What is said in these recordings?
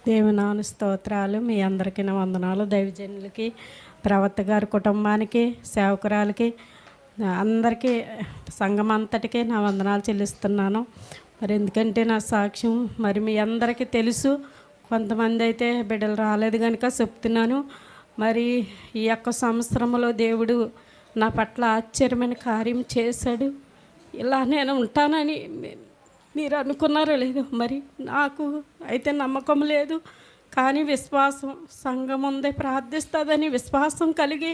దేవునాను స్తోత్రాలు. మీ అందరికీ నా వందనాలు. దైవజనులకి, ప్రవక్త గారి కుటుంబానికి, సేవకురాలకి, అందరికీ, సంఘం అంతటికీ నా వందనాలు చెల్లిస్తున్నాను. మరి ఎందుకంటే నా సాక్ష్యం మరి మీ అందరికీ తెలుసు. కొంతమంది అయితే బిడ్డలు రాలేదు కనుక చెప్తున్నాను. మరి ఈ యొక్క సంవత్సరంలో దేవుడు నా పట్ల ఆశ్చర్యమైన కార్యం చేశాడు. ఇలా నేను ఉంటానని మీరు అనుకున్నారో లేదో, మరి నాకు అయితే నమ్మకం లేదు. కానీ విశ్వాసం, సంఘం ముందే ప్రార్థిస్తుందని విశ్వాసం కలిగి,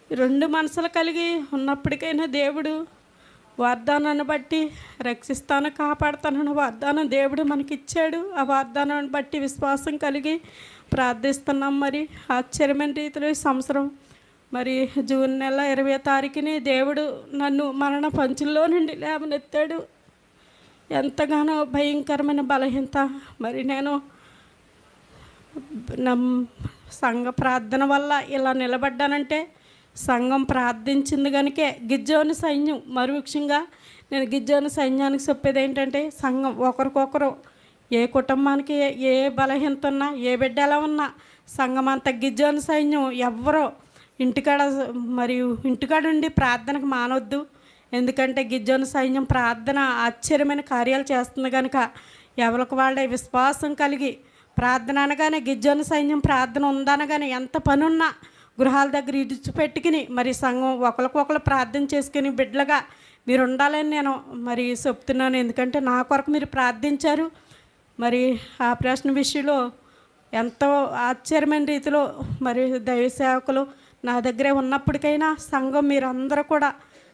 రెండు మనసులు కలిగి ఉన్నప్పటికైనా దేవుడు వాగ్దానాన్ని బట్టి రక్షిస్తాను, కాపాడుతానని వాగ్దానం దేవుడు మనకిచ్చాడు. ఆ వాగ్దానాన్ని బట్టి విశ్వాసం కలిగి ప్రార్థిస్తున్నాం. మరి ఆశ్చర్యమైన రీతిలో ఈ సంవత్సరం మరి జూన్ నెల 20వ తారీఖుని దేవుడు నన్ను మరణ పంచుల్లో నుండి లేవనెత్తాడు. ఎంతగానో భయంకరమైన బలహీనత. మరి నేను సంఘ ప్రార్థన వల్ల ఇలా నిలబడ్డానంటే సంఘం ప్రార్థించింది కనుకే. గిజ్జోని సైన్యం, మరి ముఖ్యంగా నేను గిజ్జోని సైన్యానికి చెప్పేది ఏంటంటే, సంఘం ఒకరికొకరు, ఏ కుటుంబానికి ఏ బలహీనత ఉన్నా, ఏ బిడ్డ ఎలా ఉన్నా, సంఘం అంతా గిజ్జోని సైన్యం. ఎవ్వరో ఇంటికాడ మరియు ఇంటికాడ ఉండి ప్రార్థనకు మానవద్దు. ఎందుకంటే గిజ్జోని సైన్యం ప్రార్థన ఆశ్చర్యమైన కార్యాలు చేస్తుంది కనుక ఎవరికి వాళ్ళే విశ్వాసం కలిగి ప్రార్థన అనగానే, గిజ్జోని సైన్యం ప్రార్థన ఉందనగానే ఎంత పనున్నా గృహాల దగ్గర ఇడిచిపెట్టుకుని మరి సంఘం ఒకరికొకరు ప్రార్థన చేసుకుని బిడ్డలుగా మీరు ఉండాలని నేను మరి చెప్తున్నాను. ఎందుకంటే నా కొరకు మీరు ప్రార్థించారు. మరి ఆ ప్రశ్న విషయంలో ఎంతో ఆశ్చర్యమైన రీతిలో మరి దైవ సేవకులు నా దగ్గరే ఉన్నప్పటికైనా సంఘం మీరందరూ కూడా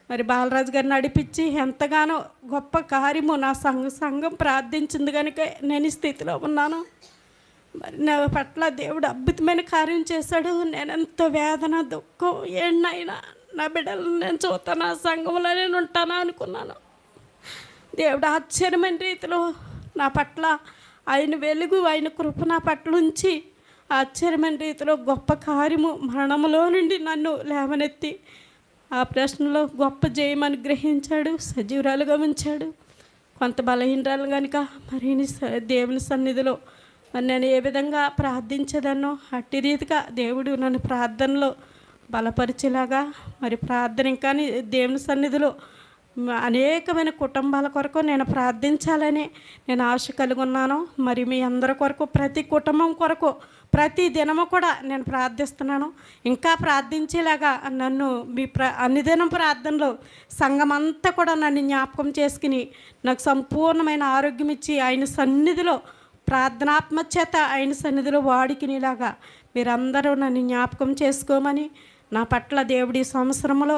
మరి బాలరాజు గారిని నడిపించి ఎంతగానో గొప్ప కార్యము నా సంఘం ప్రార్థించింది కనుక నేను ఈ స్థితిలో ఉన్నాను. మరి నా పట్ల దేవుడు అద్భుతమైన కార్యం చేశాడు. నేను ఎంత వేదన, దుఃఖం ఏళ్ళైనా నా బిడ్డలను నేను చూస్తాను, ఆ సంఘంలో నేను ఉంటానా అనుకున్నాను. దేవుడు ఆశ్చర్యమైన రీతిలో నా పట్ల ఆయన వెలుగు, ఆయన కృప నా పట్ల ఉంచి ఆశ్చర్యమైన రీతిలో గొప్ప కార్యము మరణములో నుండి నన్ను లేవనెత్తి ఆ ప్రశ్నలో గొప్ప జయం అనుగ్రహించాడు, సజీవురాలుగా ఉంచాడు. కొంత బలహీనరాలు కనుక మరి దేవుని సన్నిధిలో మరి నేను ఏ విధంగా ప్రార్థించేదాన్నో అట్టి రీతిగా దేవుడు నన్ను ప్రార్థనలో బలపరిచేలాగా మరి ప్రార్థన ఇంకా దేవుని సన్నిధిలో అనేకమైన కుటుంబాల కొరకు నేను ప్రార్థించాలని నేను ఆశ కలిగి ఉన్నాను. మరి మీ అందరి కొరకు, ప్రతి కుటుంబం కొరకు ప్రతి దినము కూడా నేను ప్రార్థిస్తున్నాను. ఇంకా ప్రార్థించేలాగా నన్ను మీ అన్నిదినం ప్రార్థనలో సంఘమంతా కూడా నన్ను జ్ఞాపకం చేసుకుని నాకు సంపూర్ణమైన ఆరోగ్యం ఇచ్చి ఆయన సన్నిధిలో ప్రార్థనాత్మచేత ఆయన సన్నిధిలో వాడికినేలాగా మీరందరూ నన్ను జ్ఞాపకం చేసుకోమని, నా పట్ల దేవుడి సంవత్సరంలో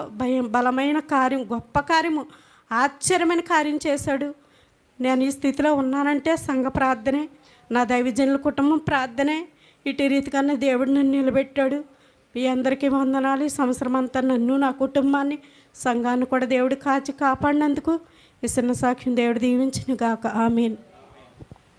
బలమైన కార్యం, గొప్ప కార్యము, ఆశ్చర్యమైన కార్యం చేశాడు. నేను ఈ స్థితిలో ఉన్నానంటే సంఘ ప్రార్థనే, నా దైవజనుల కుటుంబం ప్రార్థనే. ఇటు రీతిగానే దేవుడు నన్ను నిలబెట్టాడు. మీ అందరికీ వందనాలు. ఈ సంవత్సరం అంతా నన్ను, నా కుటుంబాన్ని, సంఘాన్ని కూడా దేవుడు కాచి కాపాడినందుకు ఈ చిన్న సాక్ష్యం దేవుడు దీవించును గాక. ఆమేన్.